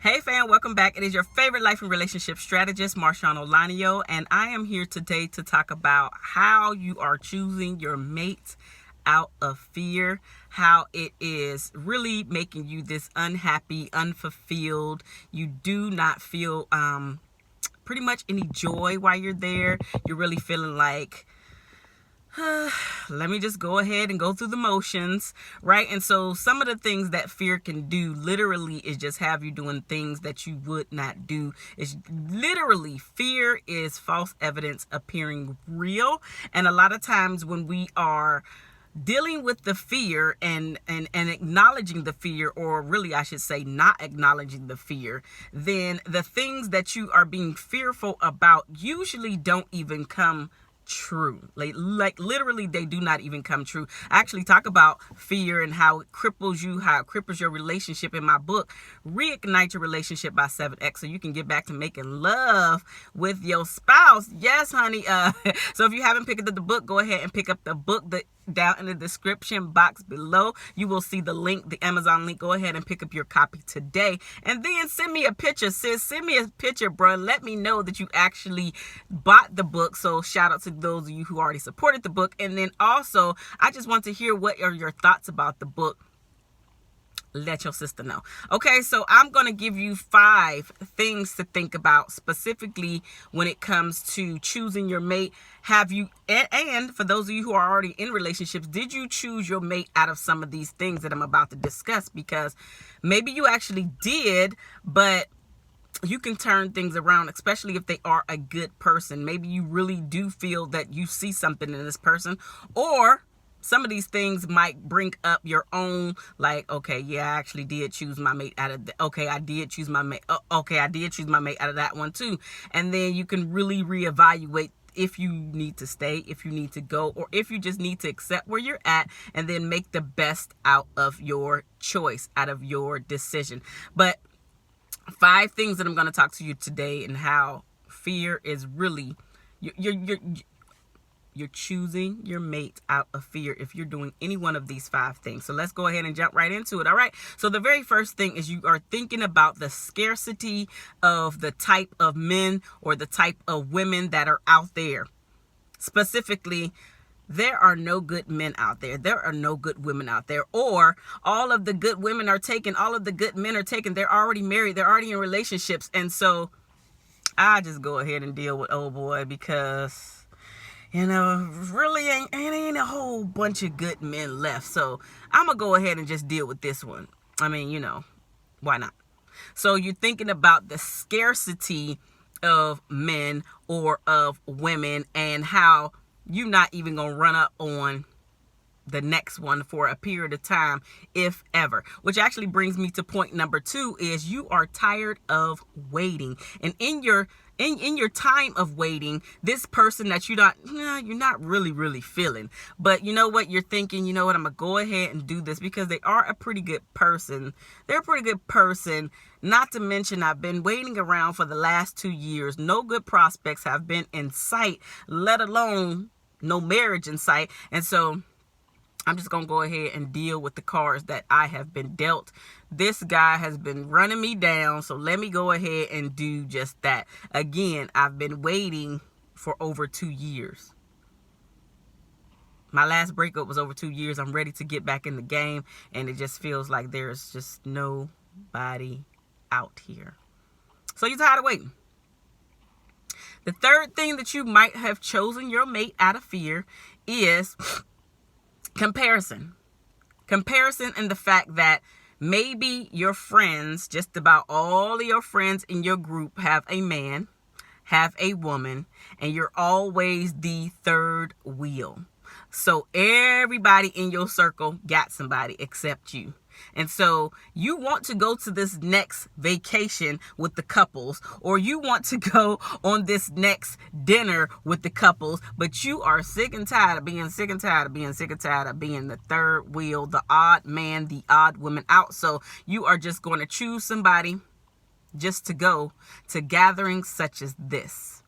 Hey fam, welcome back. It is your favorite life and relationship strategist, MarshaunO, and I am here today to talk about how you are choosing your mate out of fear, how it is really making you this unhappy, unfulfilled. You do not feel pretty much any joy while you're there. You're really feeling like, let me just go ahead and go through the motions, right? And so some of the things that fear can do literally is just have you doing things that you would not do. It's literally, fear is false evidence appearing real. And a lot of times when we are dealing with the fear and acknowledging the fear, or really I should say not acknowledging the fear, then the things that you are being fearful about usually don't even come true. Like literally they do not even come true. I actually talk about fear and how it cripples you, how it cripples your relationship in my book, Reignite Your Relationship by 7X, so you can get back to making love with your spouse. Yes, honey. So if you haven't picked up the book, go ahead and pick up the book. Down in the description box below, you will see the link, the Amazon link. Go ahead and pick up your copy today. And then send me a picture, sis. Send me a picture, bro. Let me know that you actually bought the book. So shout out to those of you who already supported the book. And then also, I just want to hear what are your thoughts about the book. Let your sister know. Okay, so I'm going to give you 5 things to think about specifically when it comes to choosing your mate. Have you, and for those of you who are already in relationships, did you choose your mate out of some of these things that I'm about to discuss? Because maybe you actually did, but you can turn things around, especially if they are a good person. Maybe you really do feel that you see something in this person, or some of these things might bring up your own, like, okay, yeah, I actually did choose my mate out of okay, I did choose my mate. Okay, I did choose my mate out of that one too. And then you can really reevaluate if you need to stay, if you need to go, or if you just need to accept where you're at and then make the best out of your choice, out of your decision. But 5 things that I'm going to talk to you today, and how fear is really, you're choosing your mate out of fear if you're doing any one of these 5 things. So let's go ahead and jump right into it. All right. So the very first thing is you are thinking about the scarcity of the type of men or the type of women that are out there. Specifically, there are no good men out there. There are no good women out there. Or all of the good women are taken. All of the good men are taken. They're already married. They're already in relationships. And so I just go ahead and deal with old boy, because really ain't a whole bunch of good men left. So I'm going to go ahead and just deal with this one. I mean, why not? So you're thinking about the scarcity of men or of women, and how you're not even going to run up on the next one for a period of time, if ever. Which actually brings me to point number 2, is you are tired of waiting. And in your time of waiting, this person that you're not really feeling, but you know what, you're thinking, you know what, I'm gonna go ahead and do this because they are a pretty good person. They're a pretty good person. Not to mention, I've been waiting around for the last 2 years. No good prospects have been in sight, let alone no marriage in sight. And so I'm just going to go ahead and deal with the cards that I have been dealt. This guy has been running me down, so let me go ahead and do just that. Again, I've been waiting for over 2 years. My last breakup was over 2 years. I'm ready to get back in the game, and it just feels like there's just nobody out here. So you're tired of waiting. The third thing that you might have chosen your mate out of fear is comparison. Comparison, and the fact that maybe your friends, just about all of your friends in your group, have a man, have a woman, and you're always the third wheel. So everybody in your circle got somebody except you. And so you want to go to this next vacation with the couples, or you want to go on this next dinner with the couples, but you are sick and tired of being the third wheel, the odd man, the odd woman out. So you are just going to choose somebody just to go to gatherings such as this.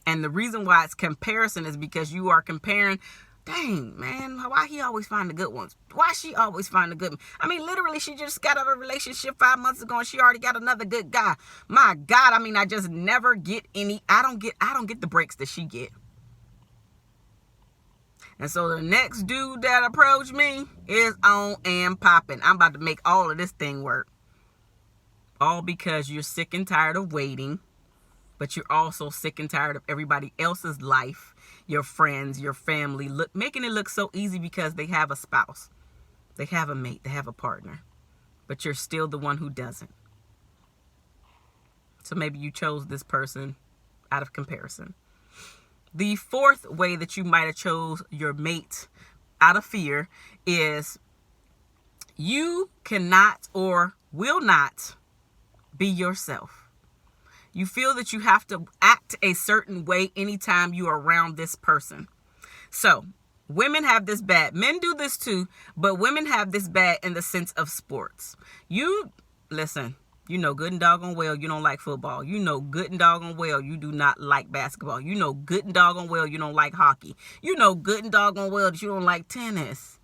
And the reason why it's comparison is because you are comparing dang, man, why he always find the good ones? Why she always find the good ones? I mean, literally, she just got out of a relationship 5 months ago and she already got another good guy. My God, I mean, I just never get any, I don't get the breaks that she get. And so the next dude that approached me is on and popping. I'm about to make all of this thing work. All because you're sick and tired of waiting, but you're also sick and tired of everybody else's life, your friends, your family, making it look so easy because they have a spouse, they have a mate, they have a partner, but you're still the one who doesn't. So maybe you chose this person out of comparison. The fourth way that you might have chose your mate out of fear is you cannot or will not be yourself. You feel that you have to act a certain way anytime you are around this person. So women have this bad. Men do this too, but women have this bad in the sense of sports. Listen. You know good and doggone well you don't like football. You know good and doggone well you do not like basketball. You know good and doggone well you don't like hockey. You know good and doggone well that you don't like tennis.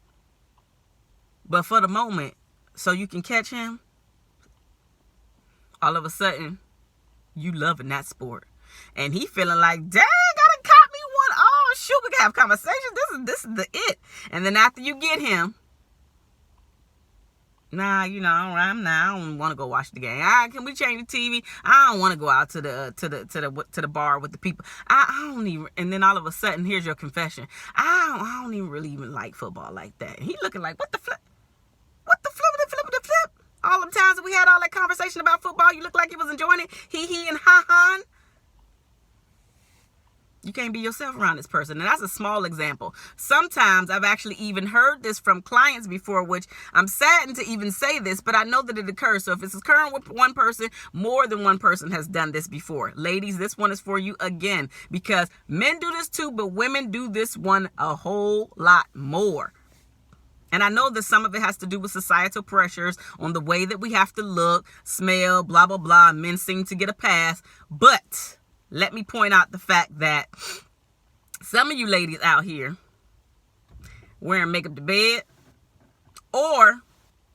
But for the moment, so you can catch him, all of a sudden, you loving that sport. And he feeling like, dang, I done caught me one. Oh, shoot, we can have conversations. This is the it. And then after you get him, I don't want to go watch the game. Can we change the TV? I don't want to go out to the bar with the people. I don't even. And then all of a sudden, here's your confession. I don't even really like football like that. And he looking like, what the flip? What the flip? All the times that we had all that conversation about football, you look like you was enjoying it. He and ha. You can't be yourself around this person. And that's a small example. Sometimes I've actually even heard this from clients before, which I'm saddened to even say this, but I know that it occurs. So if it's occurring with one person, more than one person has done this before. Ladies, this one is for you again, because men do this too, but women do this one a whole lot more. And I know that some of it has to do with societal pressures on the way that we have to look, smell, blah, blah, blah. Men seem to get a pass. But let me point out the fact that some of you ladies out here wearing makeup to bed, or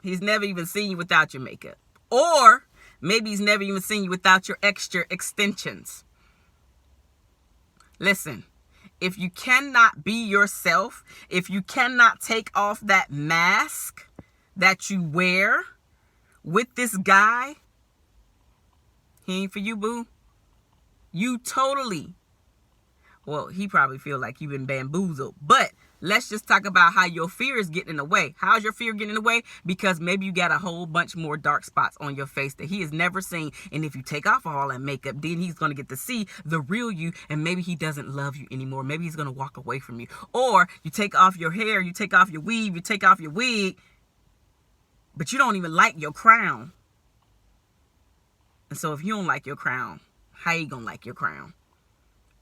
he's never even seen you without your makeup, or maybe he's never even seen you without your extra extensions. Listen, if you cannot be yourself, if you cannot take off that mask that you wear with this guy, he ain't for you, boo. You totally, well, he probably feel like you've been bamboozled. But let's just talk about how your fear is getting in the way. How's your fear getting in the way? Because maybe you got a whole bunch more dark spots on your face that he has never seen. And if you take off all that makeup, then he's going to get to see the real you. And maybe he doesn't love you anymore. Maybe he's going to walk away from you. Or you take off your hair, you take off your weave, you take off your wig, but you don't even like your crown. And so if you don't like your crown, how you gonna like your crown?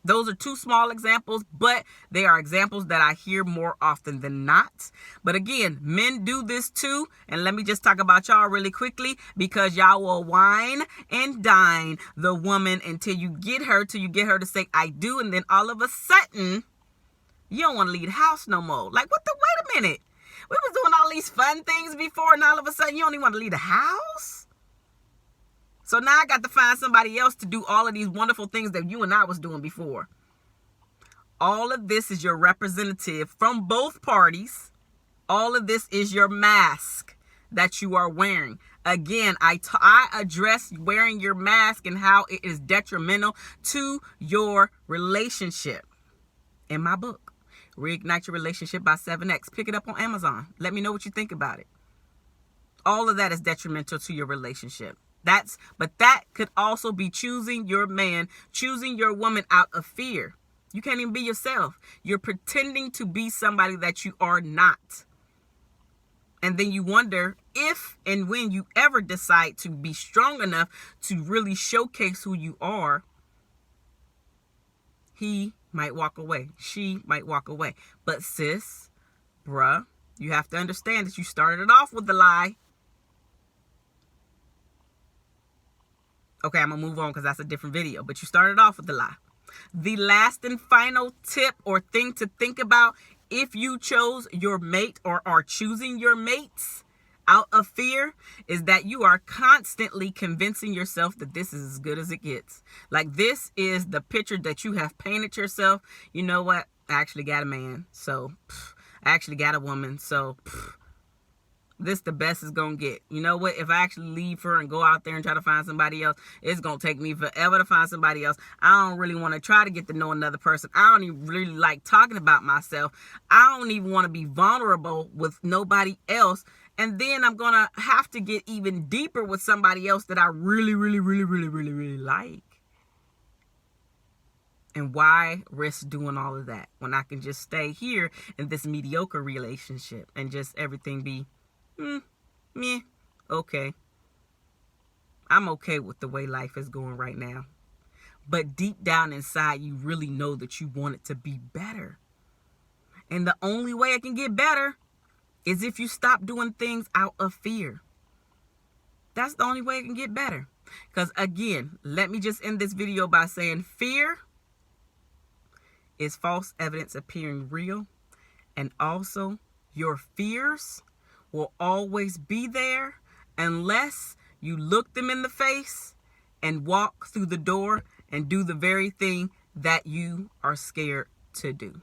Those are two small examples, but they are examples that I hear more often than not. But again, men do this too. And let me just talk about y'all really quickly, because y'all will wine and dine the woman until you get her to say, I do. And then all of a sudden, you don't want to leave the house no more. Like, wait a minute. We was doing all these fun things before, and all of a sudden you don't even want to leave the house? So now I got to find somebody else to do all of these wonderful things that you and I was doing before. All of this is your representative from both parties. All of this is your mask that you are wearing. Again, I address wearing your mask and how it is detrimental to your relationship in my book, Reignite Your Relationship by 7X. Pick it up on Amazon. Let me know what you think about it. All of that is detrimental to your relationship. But that could also be choosing your man, choosing your woman out of fear. You can't even be yourself. You're pretending to be somebody that you are not. And then you wonder if and when you ever decide to be strong enough to really showcase who you are, he might walk away. She might walk away. But sis, bruh, you have to understand that you started it off with the lie. Okay, I'm going to move on because that's a different video. But you started off with the lie. The last and final tip or thing to think about if you chose your mate or are choosing your mates out of fear, is that you are constantly convincing yourself that this is as good as it gets. Like, this is the picture that you have painted yourself. You know what? I actually got a man, so I actually got a woman, so this the best it's gonna get. You know what? If I actually leave her and go out there and try to find somebody else, it's gonna take me forever to find somebody else. I don't really want to try to get to know another person. I don't even really like talking about myself. I don't even want to be vulnerable with nobody else. And then I'm gonna have to get even deeper with somebody else that I really like. And why risk doing all of that when I can just stay here in this mediocre relationship and just everything be meh, okay. I'm okay with the way life is going right now. But deep down inside, you really know that you want it to be better. And the only way it can get better is if you stop doing things out of fear. That's the only way it can get better. Because again, let me just end this video by saying fear is false evidence appearing real. And also, your fears will always be there unless you look them in the face and walk through the door and do the very thing that you are scared to do.